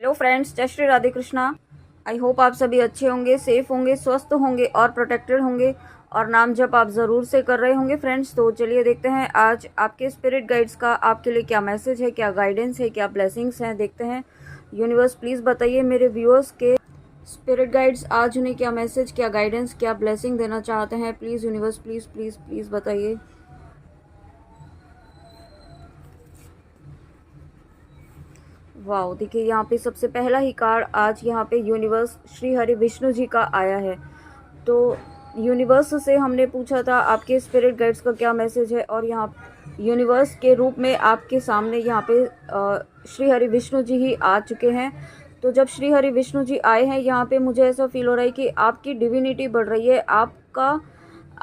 Hello friends, जय Shri Radhe Krishna. I hope आप सभी अच्छे होंगे, सेफ होंगे, स्वस्थ होंगे और प्रोटेक्टेड होंगे और नाम जप आप ज़रूर से कर रहे होंगे फ्रेंड्स। तो चलिए देखते हैं आज आपके स्पिरिट गाइड्स का आपके लिए क्या मैसेज है, क्या गाइडेंस है, क्या ब्लेसिंग्स हैं। देखते हैं। यूनिवर्स प्लीज़ बताइए मेरे व्यूअर्स के स्पिरिट गाइड्स आज उन्हें क्या मैसेज, क्या गाइडेंस, क्या ब्लेसिंग देना चाहते हैं। Please universe please please please बताइए। वाओ, देखिए यहाँ पे सबसे पहला ही कार्ड आज यहाँ पे यूनिवर्स श्री हरि विष्णु जी का आया है। तो यूनिवर्स से हमने पूछा था आपके स्पिरिट गाइड्स का क्या मैसेज है और यहाँ यूनिवर्स के रूप में आपके सामने यहाँ पे श्री हरि विष्णु जी ही आ चुके हैं। तो जब श्री हरि विष्णु जी आए हैं यहाँ पे मुझे ऐसा फील हो रहा है कि आपकी डिविनिटी बढ़ रही है, आपका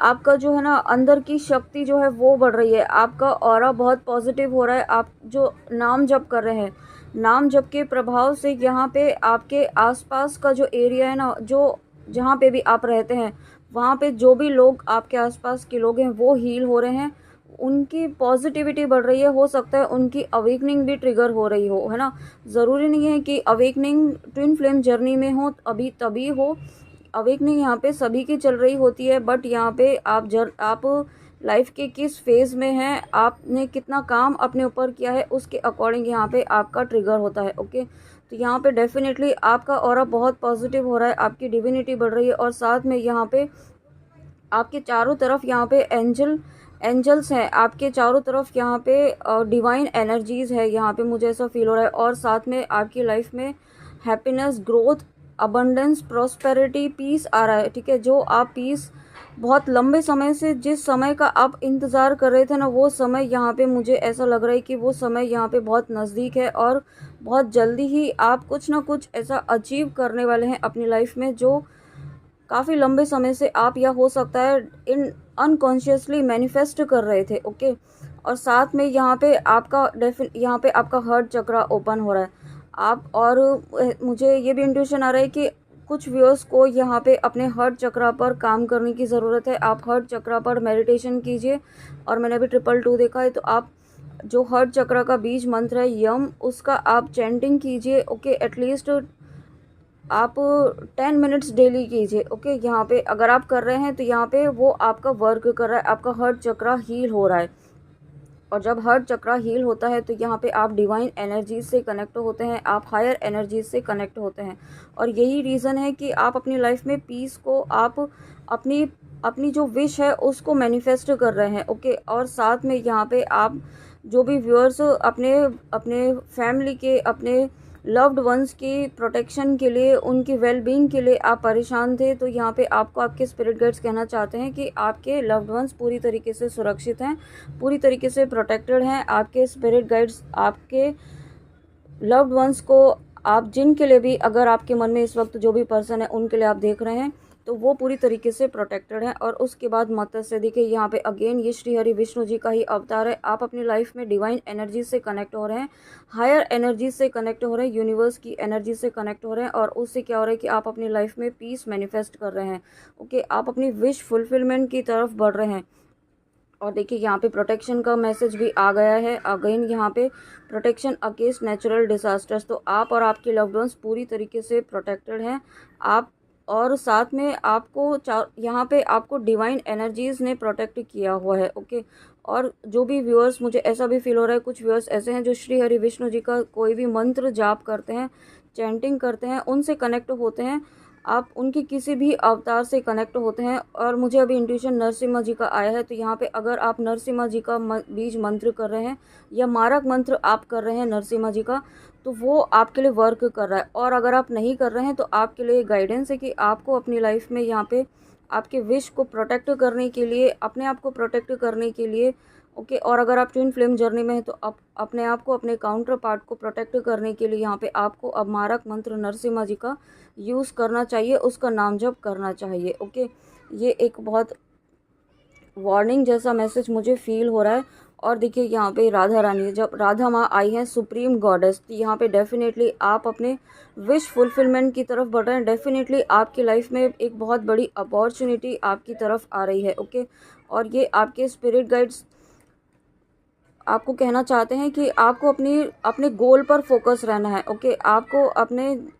आपका जो है ना अंदर की शक्ति जो है वो बढ़ रही है, आपका ऑरा बहुत पॉजिटिव हो रहा है। आप जो नाम जप कर रहे हैं, नाम जप के प्रभाव से यहाँ पे आपके आसपास का जो एरिया है ना, जो जहाँ पे भी आप रहते हैं वहाँ पे जो भी लोग आपके आसपास के लोग हैं वो हील हो रहे हैं, उनकी पॉजिटिविटी बढ़ रही है। हो सकता है उनकी अवेकनिंग भी ट्रिगर हो रही हो, है ना। ज़रूरी नहीं है कि अवेकनिंग ट्विन फ्लेम जर्नी में हो अभी तभी हो। अवेकनिंग यहाँ पे सभी की चल रही होती है, बट यहाँ पे आप लाइफ के किस फेज़ में हैं, आपने कितना काम अपने ऊपर किया है, उसके अकॉर्डिंग यहाँ पे आपका ट्रिगर होता है। ओके, तो यहाँ पे डेफिनेटली आपका ऑरा बहुत पॉजिटिव हो रहा है, आपकी डिविनिटी बढ़ रही है और साथ में यहाँ पे आपके चारों तरफ यहाँ पे एंजल्स हैं, आपके चारों तरफ यहाँ पे डिवाइन एनर्जीज है। यहाँ पे मुझे ऐसा फील हो रहा है और साथ में आपकी लाइफ में happiness, growth, abundance, prosperity, peace आ रहा है। ठीक है, जो आप पीस बहुत लंबे समय से जिस समय का आप इंतज़ार कर रहे थे ना, वो समय यहाँ पे मुझे ऐसा लग रहा है कि वो समय यहाँ पे बहुत नज़दीक है और बहुत जल्दी ही आप कुछ ना कुछ ऐसा अचीव करने वाले हैं अपनी लाइफ में जो काफ़ी लंबे समय से आप, या हो सकता है इन अनकॉन्शियसली मैनिफेस्ट कर रहे थे। ओके, और साथ में यहाँ पे यहाँ पे आपका हार्ट चक्रा ओपन हो रहा है। आप और मुझे ये भी इंट्यूशन आ रहा है कि कुछ व्यूअर्स को यहाँ पे अपने हार्ट चक्रा पर काम करने की ज़रूरत है। आप हार्ट चक्रा पर मेडिटेशन कीजिए और मैंने अभी 222 देखा है, तो आप जो हार्ट चक्रा का बीज मंत्र है यम, उसका आप चैंटिंग कीजिए। ओके, एटलीस्ट आप 10 मिनट्स डेली कीजिए। ओके, यहाँ पे अगर आप कर रहे हैं तो यहाँ पे वो आपका वर्क कर रहा है, आपका हार्ट चक्रा हील हो रहा है। और जब हार्ट चक्रा हील होता है तो यहाँ पे आप डिवाइन एनर्जीज से कनेक्ट होते हैं, आप हायर एनर्जीज से कनेक्ट होते हैं। और यही रीज़न है कि आप अपनी लाइफ में पीस को, आप अपनी अपनी जो विश है उसको मैनिफेस्ट कर रहे हैं। ओके, और साथ में यहाँ पे आप जो भी व्यूअर्स अपने अपने फैमिली के, अपने लव्ड वंस की प्रोटेक्शन के लिए, उनकी वेलबींग के लिए आप परेशान थे, तो यहाँ पे आपको आपके स्पिरिट गाइड्स कहना चाहते हैं कि आपके लव्ड वंस पूरी तरीके से सुरक्षित हैं, पूरी तरीके से प्रोटेक्टेड हैं। आपके स्पिरिट गाइड्स आपके लव्ड वंस को, आप जिनके लिए भी, अगर आपके मन में इस वक्त जो भी पर्सन है उनके लिए आप देख रहे हैं, तो वो पूरी तरीके से प्रोटेक्टेड है। और उसके बाद मत्स्य, देखिए यहाँ पे अगेन ये श्री हरि विष्णु जी का ही अवतार है। आप अपनी लाइफ में डिवाइन एनर्जी से कनेक्ट हो रहे हैं, हायर एनर्जी से कनेक्ट हो रहे हैं, यूनिवर्स की एनर्जी से कनेक्ट हो रहे हैं और उससे क्या हो रहा है कि आप अपनी लाइफ में पीस मैनिफेस्ट कर रहे हैं। ओके, आप अपनी विश फुलफिलमेंट की तरफ बढ़ रहे हैं। और देखिए यहाँ पे प्रोटेक्शन का मैसेज भी आ गया है अगेन, यहाँ पे प्रोटेक्शन अगेंस्ट नेचुरल डिसास्टर्स। तो आप और आपके लव्ड वंस पूरी तरीके से प्रोटेक्टेड हैं। आप और साथ में आपको यहाँ पे आपको डिवाइन एनर्जीज़ ने प्रोटेक्ट किया हुआ है। ओके, और जो भी व्यूअर्स, मुझे ऐसा भी फील हो रहा है कुछ व्यूअर्स ऐसे हैं जो श्री हरि विष्णु जी का कोई भी मंत्र जाप करते हैं, चैंटिंग करते हैं, उनसे कनेक्ट होते हैं, आप उनके किसी भी अवतार से कनेक्ट होते हैं। और मुझे अभी इंट्यूशन नरसिम्हा जी का आया है, तो यहाँ पे अगर आप नरसिम्हा जी का बीज मंत्र कर रहे हैं या मारक मंत्र आप कर रहे हैं नरसिम्हा जी का, तो वो आपके लिए वर्क कर रहा है। और अगर आप नहीं कर रहे हैं तो आपके लिए गाइडेंस है कि आपको अपनी लाइफ में यहाँ पे आपके विश को प्रोटेक्ट करने के लिए, अपने आप को प्रोटेक्ट करने के लिए। ओके, और अगर आप ट्विन फ्लेम जर्नी में हैं तो अपने आप को, अपने काउंटर पार्ट को प्रोटेक्ट करने के लिए यहाँ पे आपको अब मारक मंत्र नरसिम्हा जी का यूज़ करना चाहिए, उसका नाम जप करना चाहिए। ओके, ये एक बहुत वार्निंग जैसा मैसेज मुझे फील हो रहा है। और देखिए यहाँ पे राधा रानी, जब राधा माँ आई हैं सुप्रीम गॉडेस, तो यहाँ पे डेफिनेटली आप अपने विश फुलफिलमेंट की तरफ बढ़ रहे हैं। डेफिनेटली आपकी लाइफ में एक बहुत बड़ी अपॉर्चुनिटी आपकी तरफ आ रही है। ओके, और ये आपके स्पिरिट गाइड्स आपको कहना चाहते हैं कि आपको अपने गोल पर फोकस रहना है। ओके, आपको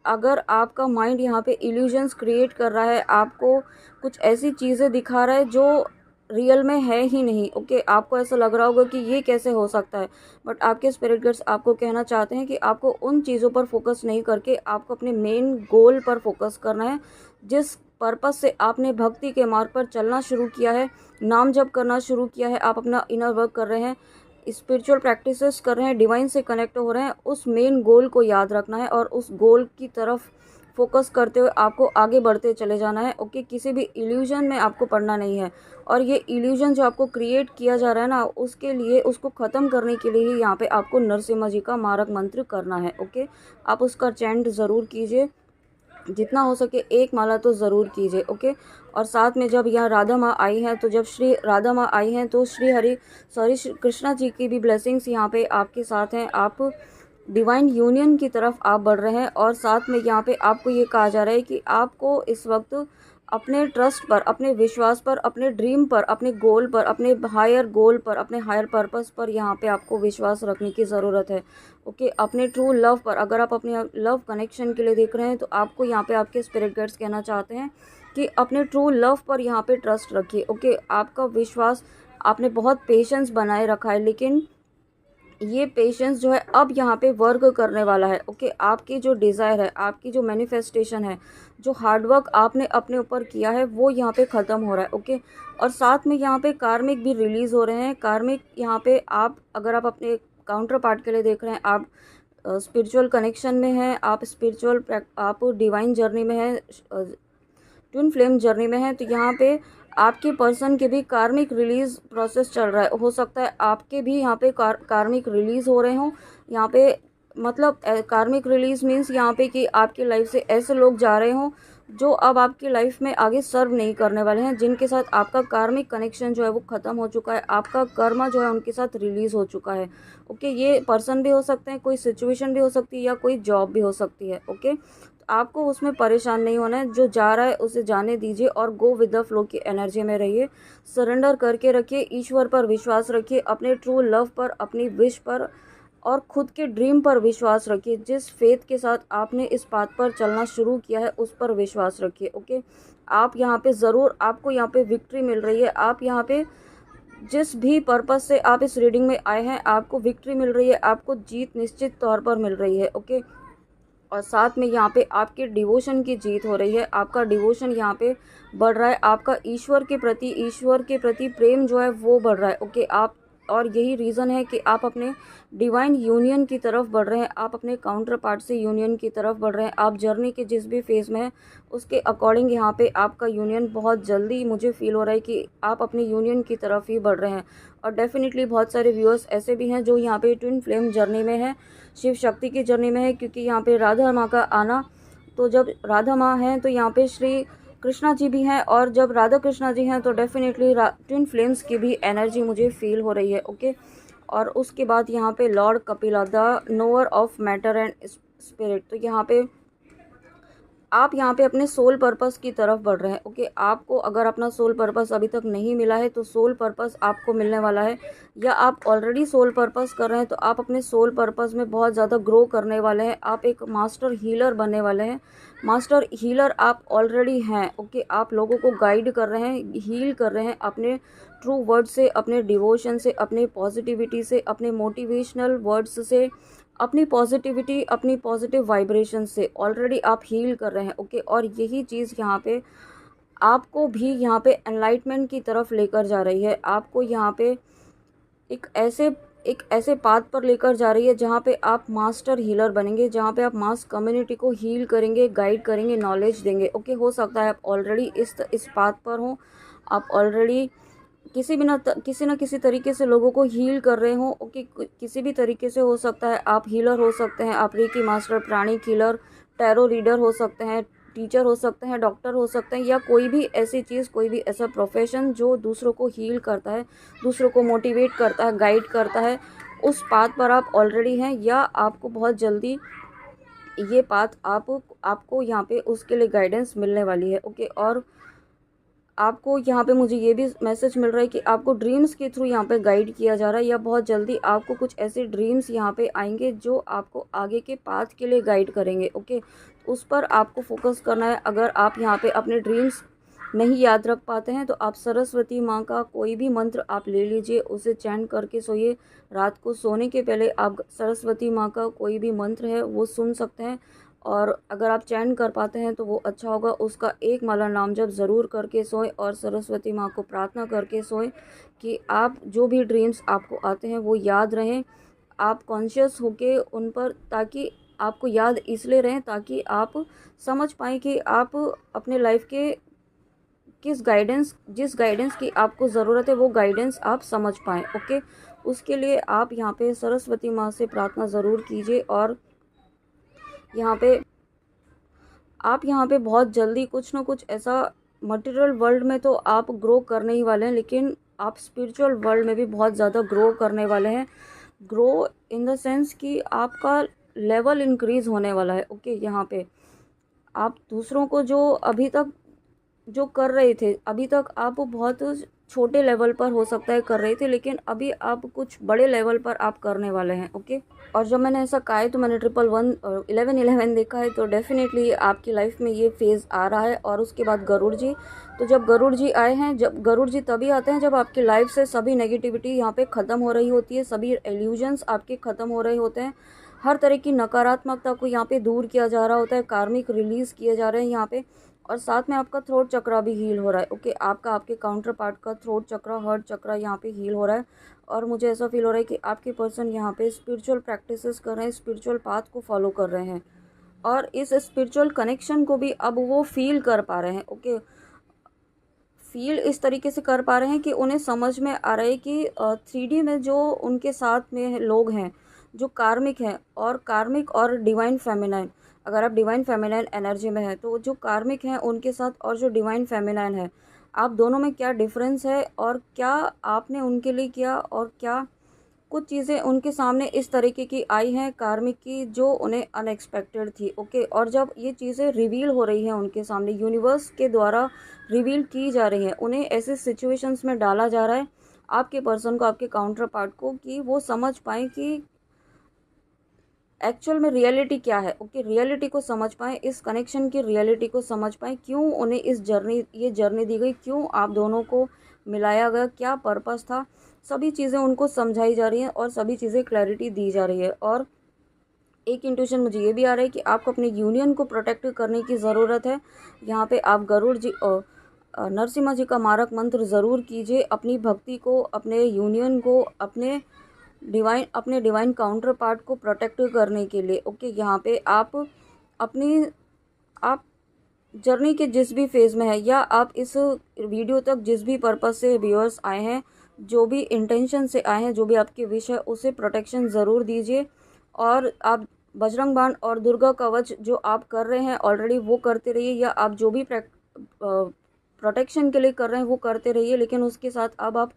अगर आपका माइंड यहाँ पे इल्यूजन्स क्रिएट कर रहा है, आपको कुछ ऐसी चीज़ें दिखा रहा है जो रियल में है ही नहीं। ओके, आपको ऐसा लग रहा होगा कि ये कैसे हो सकता है, बट आपके स्पिरिट गाइड्स आपको कहना चाहते हैं कि आपको उन चीज़ों पर फोकस नहीं करके आपको अपने मेन गोल पर फोकस करना है। जिस पर्पस से आपने भक्ति के मार्ग पर चलना शुरू किया है, नाम जप करना शुरू किया है, आप अपना इनर वर्क कर रहे हैं, स्पिरिचुअल प्रैक्टिसेस कर रहे हैं, डिवाइन से कनेक्ट हो रहे हैं, उस मेन गोल को याद रखना है और उस गोल की तरफ फोकस करते हुए आपको आगे बढ़ते चले जाना है। ओके, किसी भी इल्यूजन में आपको पड़ना नहीं है। और ये इल्यूजन जो आपको क्रिएट किया जा रहा है ना, उसके लिए, उसको ख़त्म करने के लिए ही यहाँ पे आपको नरसिम्हा जी का मारक मंत्र करना है। ओके, आप उसका चैंट ज़रूर कीजिए, जितना हो सके एक माला तो ज़रूर कीजिए। ओके, और साथ में जब यहाँ राधा माँ आई हैं, तो जब श्री राधा माँ आई हैं तो श्री कृष्णा जी की भी ब्लेसिंग्स यहाँ पे आपके साथ हैं। आप डिवाइन यूनियन की तरफ आप बढ़ रहे हैं। और साथ में यहाँ पे आपको ये कहा जा रहा है कि आपको इस वक्त अपने ट्रस्ट पर, अपने विश्वास पर, अपने ड्रीम पर, अपने गोल पर, अपने हायर गोल पर, अपने हायर पर्पस पर यहाँ पे आपको विश्वास रखने की ज़रूरत है। ओके, अपने ट्रू लव पर, अगर आप अपने लव कनेक्शन के लिए देख रहे हैं तो आपको यहाँ पे आपके स्पिरिट गाइड्स कहना चाहते हैं कि अपने ट्रू लव पर यहाँ पे ट्रस्ट रखिए। ओके, आपका विश्वास, आपने बहुत पेशेंस बनाए रखा है, लेकिन ये पेशेंस जो है अब यहाँ पे वर्क करने वाला है। ओके, आपकी जो डिज़ायर है, आपकी जो मैनिफेस्टेशन है, जो हार्डवर्क आपने अपने ऊपर किया है, वो यहाँ पे ख़त्म हो रहा है। ओके, और साथ में यहाँ पे कार्मिक भी रिलीज़ हो रहे हैं। कार्मिक यहाँ पे आप, अगर आप अपने काउंटर पार्ट के लिए देख रहे हैं, आप स्पिरिचुअल कनेक्शन में हैं, आप डिवाइन जर्नी में हैं, ट्विन फ्लेम जर्नी में हैं, तो यहाँ पे आपके पर्सन के भी कार्मिक रिलीज़ प्रोसेस चल रहा है। हो सकता है आपके भी यहाँ पे कार्मिक रिलीज़ हो रहे हों। यहाँ पे मतलब कार्मिक रिलीज़ मीन्स यहाँ पे कि आपकी लाइफ से ऐसे लोग जा रहे हों जो अब आपकी लाइफ में आगे सर्व नहीं करने वाले हैं, जिनके साथ आपका कार्मिक कनेक्शन जो है वो ख़त्म हो चुका है, आपका कर्मा जो है उनके साथ रिलीज़ हो चुका है। ओके, ये पर्सन भी हो सकते हैं, कोई सिचुएशन भी हो सकती है, या कोई जॉब भी हो सकती है। ओके, आपको उसमें परेशान नहीं होना है। जो जा रहा है उसे जाने दीजिए और गो विद द फ्लो की एनर्जी में रहिए। सरेंडर करके रखिए, ईश्वर पर विश्वास रखिए, अपने ट्रू लव पर, अपनी विश पर और खुद के ड्रीम पर विश्वास रखिए। जिस फेथ के साथ आपने इस पाथ पर चलना शुरू किया है उस पर विश्वास रखिए। ओके, आप यहाँ पे ज़रूर, आपको यहाँ पे विक्ट्री मिल रही है। आप यहाँ पे जिस भी पर्पस से आप इस रीडिंग में आए हैं, आपको विक्ट्री मिल रही है, आपको जीत निश्चित तौर पर मिल रही है। ओके, और साथ में यहाँ पे आपके डिवोशन की जीत हो रही है, आपका डिवोशन यहाँ पे बढ़ रहा है, आपका ईश्वर के प्रति प्रेम जो है वो बढ़ रहा है। ओके, आप, और यही रीज़न है कि आप अपने डिवाइन यूनियन की तरफ बढ़ रहे हैं, आप अपने काउंटर पार्ट से यूनियन की तरफ बढ़ रहे हैं। आप जर्नी के जिस भी फेज़ में हैं उसके अकॉर्डिंग यहाँ पे आपका यूनियन बहुत जल्दी, मुझे फील हो रहा है कि आप अपने यूनियन की तरफ ही बढ़ रहे हैं। और डेफिनेटली बहुत सारे व्यूअर्स ऐसे भी हैं जो यहाँ पे ट्विन फ्लेम जर्नी में है, शिव शक्ति की जर्नी में है, क्योंकि यहाँ पे राधा माँ का आना, तो जब राधा माँ हैं तो यहाँ पे श्री कृष्णा जी भी हैं, और जब राधा कृष्णा जी हैं तो डेफिनेटली ट्विन फ्लेम्स की भी एनर्जी मुझे फील हो रही है। ओके, और उसके बाद यहाँ पे Lord Kapila, the knower of matter and spirit, तो यहाँ पे आप यहाँ पे अपने सोल पर्पस की तरफ बढ़ रहे हैं। ओके, आपको अगर अपना सोल पर्पस अभी तक नहीं मिला है तो सोल पर्पस आपको मिलने वाला है, या आप ऑलरेडी सोल पर्पस कर रहे हैं तो आप अपने सोल पर्पस में बहुत ज़्यादा ग्रो करने वाले हैं। आप एक मास्टर हीलर बनने वाले हैं। मास्टर हीलर आप ऑलरेडी हैं। ओके, आप लोगों को गाइड कर रहे हैं, हील कर रहे हैं अपने ट्रू वर्ड से, अपने डिवोशन से, अपने पॉजिटिविटी से, अपने मोटिवेशनल वर्ड्स से, अपनी पॉजिटिविटी, अपनी पॉजिटिव वाइब्रेशन से ऑलरेडी आप हील कर रहे हैं। ओके, और यही चीज़ यहाँ पे आपको भी यहाँ पे एनलाइटमेंट की तरफ लेकर जा रही है। आपको यहाँ पे एक ऐसे पाथ पर लेकर जा रही है जहाँ पे आप मास्टर हीलर बनेंगे, जहाँ पे आप मास कम्युनिटी को हील करेंगे, गाइड करेंगे, नॉलेज देंगे। ओके, हो सकता है आप ऑलरेडी इस पाथ पर हों, आप ऑलरेडी किसी न किसी तरीके से लोगों को हील कर रहे हो। ओके, किसी भी तरीके से हो सकता है, आप हीलर हो सकते हैं, आप reiki master, pranic healer, tarot reader हो सकते हैं, टीचर हो सकते हैं, डॉक्टर हो सकते हैं, या कोई भी ऐसी चीज़, कोई भी ऐसा प्रोफेशन जो दूसरों को हील करता है, दूसरों को मोटिवेट करता है, गाइड करता है, उस पाथ पर आप ऑलरेडी हैं, या आपको बहुत जल्दी ये पाथ आपको यहाँ पे उसके लिए गाइडेंस मिलने वाली है। ओके, और आपको यहाँ पे मुझे ये भी मैसेज मिल रहा है कि आपको ड्रीम्स के थ्रू यहाँ पे गाइड किया जा रहा है, या बहुत जल्दी आपको कुछ ऐसे ड्रीम्स यहाँ पे आएंगे जो आपको आगे के पाथ के लिए गाइड करेंगे। ओके, उस पर आपको फोकस करना है। अगर आप यहाँ पे अपने ड्रीम्स नहीं याद रख पाते हैं तो आप सरस्वती माँ का कोई भी मंत्र आप ले लीजिए, उसे चैंट करके सोइए। रात को सोने के पहले आप सरस्वती माँ का कोई भी मंत्र है वो सुन सकते हैं, और अगर आप चैंट कर पाते हैं तो वो अच्छा होगा। उसका एक माला नाम जप ज़रूर करके सोएं और सरस्वती माँ को प्रार्थना करके सोएं कि आप जो भी ड्रीम्स आपको आते हैं वो याद रहें, आप कॉन्शियस होके उन पर, ताकि आपको याद इसलिए रहें ताकि आप समझ पाएँ कि आप अपने लाइफ के जिस गाइडेंस की आपको ज़रूरत है वो गाइडेंस आप समझ पाएँ। ओके, उसके लिए आप यहाँ पे सरस्वती माँ से प्रार्थना ज़रूर कीजिए। और यहाँ पे आप यहाँ पे बहुत जल्दी कुछ ना कुछ ऐसा, मटेरियल वर्ल्ड में तो आप ग्रो करने ही वाले हैं, लेकिन आप स्पिरिचुअल वर्ल्ड में भी बहुत ज़्यादा ग्रो करने वाले हैं। ग्रो इन द सेंस कि आपका लेवल इंक्रीज़ होने वाला है। ओके, यहाँ पे आप दूसरों को जो अभी तक जो कर रहे थे, अभी तक आप बहुत छोटे लेवल पर हो सकता है कर रहे थे, लेकिन अभी आप कुछ बड़े लेवल पर आप करने वाले हैं। ओके, और जब मैंने ऐसा कहा है तो मैंने 1111 और 1111 देखा है, तो डेफिनेटली आपकी लाइफ में ये फेज़ आ रहा है। और उसके बाद गरुड़ जी, तो जब गरुड़ जी आए हैं, जब गरुड़ जी तभी आते हैं जब आपकी लाइफ से सभी नेगेटिविटी यहाँ पे ख़त्म हो रही होती है, सभी इल्यूजन्स आपके ख़त्म हो रहे होते हैं, हर तरह की नकारात्मकता को यहाँ पे दूर किया जा रहा होता है, कार्मिक रिलीज़ किए जा रहे हैं यहाँ पे। और साथ में आपका थ्रोट चक्रा भी हील हो रहा है। ओके, आपके काउंटर पार्ट का थ्रोट चक्रा, हार्ट चक्रा यहाँ पे हील हो रहा है। और मुझे ऐसा फील हो रहा है कि आपके पर्सन यहाँ पे स्पिरिचुअल प्रैक्टिसेस कर रहे हैं, स्पिरिचुअल पाथ को फॉलो कर रहे हैं, और इस स्पिरिचुअल कनेक्शन को भी अब वो फील कर पा रहे हैं। ओके, फील इस तरीके से कर पा रहे हैं कि उन्हें समझ में आ रहा है कि 3D में जो उनके साथ में लोग हैं, जो कार्मिक हैं, और कार्मिक और डिवाइन फेमिनाइन, अगर आप डिवाइन फेमिनाइन एनर्जी में हैं तो जो कार्मिक हैं उनके साथ और जो डिवाइन फेमिनाइन है, आप दोनों में क्या डिफरेंस है, और क्या आपने उनके लिए किया, और क्या कुछ चीज़ें उनके सामने इस तरीके की आई हैं कार्मिक की जो उन्हें अनएक्सपेक्टेड थी। ओके, और जब ये चीज़ें रिवील हो रही हैं उनके सामने, यूनिवर्स के द्वारा रिवील की जा रही हैं, उन्हें ऐसे सिचुएशंस में डाला जा रहा है, आपके पर्सन को, आपके काउंटर पार्ट को, कि वो समझ पाएँ कि एक्चुअल में रियलिटी क्या है। ओके, रियलिटी को समझ पाएँ, इस कनेक्शन की रियलिटी को समझ पाएँ, क्यों उन्हें ये जर्नी दी गई, क्यों आप दोनों को मिलाया गया, क्या पर्पस था, सभी चीज़ें उनको समझाई जा रही हैं और सभी चीज़ें क्लैरिटी दी जा रही है। और एक इंट्यूशन मुझे ये भी आ रहा है कि आपको अपने यूनियन को प्रोटेक्ट करने की ज़रूरत है। यहाँ पे आप गरुड़ जी और नरसिम्हा जी का मारक मंत्र ज़रूर कीजिए, अपनी भक्ति को, अपने यूनियन को, अपने डिवाइन काउंटर पार्ट को प्रोटेक्ट करने के लिए। ओके, यहाँ पे आप जर्नी के जिस भी फेज़ में है, या आप इस वीडियो तक जिस भी पर्पस से व्यूअर्स आए हैं, जो भी इंटेंशन से आए हैं, जो भी आपकी विश है, उसे प्रोटेक्शन ज़रूर दीजिए। और आप बजरंग बाण और दुर्गा कवच जो आप कर रहे हैं ऑलरेडी वो करते रहिए, या आप जो भी प्रोटेक्शन के लिए कर रहे हैं वो करते रहिए, लेकिन उसके साथ अब आप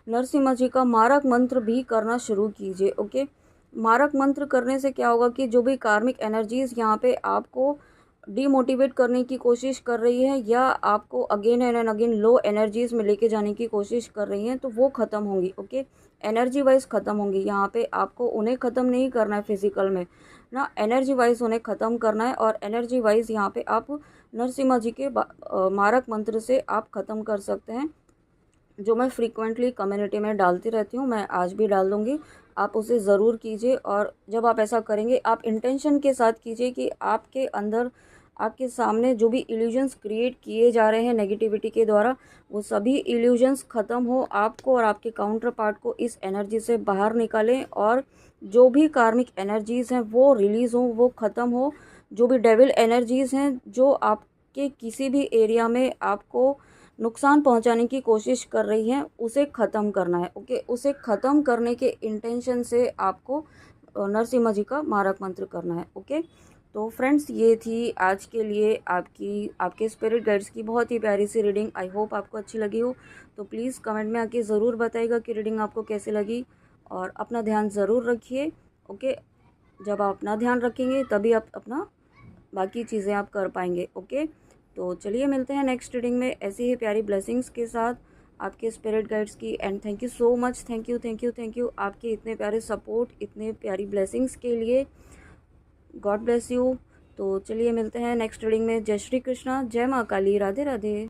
नरसिम्हा जी का मारक मंत्र भी करना शुरू कीजिए। ओके, मारक मंत्र करने से क्या होगा कि जो भी कार्मिक एनर्जीज़ यहाँ पे आपको डीमोटिवेट करने की कोशिश कर रही है, या आपको again and again low energies में लेके जाने की कोशिश कर रही हैं, तो वो ख़त्म होंगी। ओके, एनर्जी वाइज ख़त्म होंगी। यहाँ पे आपको उन्हें ख़त्म नहीं करना है फिज़िकल में ना, एनर्जी वाइज उन्हें ख़त्म करना है। और एनर्जी वाइज यहाँ पे आप नरसिम्हा जी के मारक मंत्र से आप ख़त्म कर सकते हैं, जो मैं फ्रीक्वेंटली कम्युनिटी में डालती रहती हूँ, मैं आज भी डाल दूँगी, आप उसे ज़रूर कीजिए। और जब आप ऐसा करेंगे, आप इंटेंशन के साथ कीजिए कि आपके अंदर, आपके सामने जो भी इल्यूजन्स क्रिएट किए जा रहे हैं नेगेटिविटी के द्वारा, वो सभी इल्यूजन्स ख़त्म हो, आपको और आपके काउंटर पार्ट को इस एनर्जी से बाहर निकालें, और जो भी कार्मिक एनर्जीज़ हैं वो रिलीज़ हों, वो ख़त्म हो। जो भी डेविल एनर्जीज़ हैं जो आपके किसी भी एरिया में आपको नुकसान पहुंचाने की कोशिश कर रही हैं, उसे ख़त्म करना है। ओके, उसे ख़त्म करने के इंटेंशन से आपको नरसिम्हा जी का मारक मंत्र करना है। ओके, तो फ्रेंड्स, ये थी आज के लिए आपके स्पिरिट गाइड्स की बहुत ही प्यारी सी रीडिंग। आई होप आपको अच्छी लगी हो, तो प्लीज़ कमेंट में आके ज़रूर बताइएगा कि रीडिंग आपको कैसी लगी, और अपना ध्यान ज़रूर रखिए। ओके, जब आप अपना ध्यान रखेंगे तभी आप अपना बाकी चीज़ें आप कर पाएंगे। ओके, तो चलिए मिलते हैं नेक्स्ट रीडिंग में ऐसी ही प्यारी ब्लेसिंग्स के साथ आपके स्पिरिट गाइड्स की। And thank you so much, thank you thank you thank you आपके इतने प्यारे सपोर्ट, इतने प्यारी ब्लेसिंग्स के लिए। God bless you. तो चलिए मिलते हैं नेक्स्ट रीडिंग में। जय श्री कृष्णा, जय माँ काली, राधे राधे।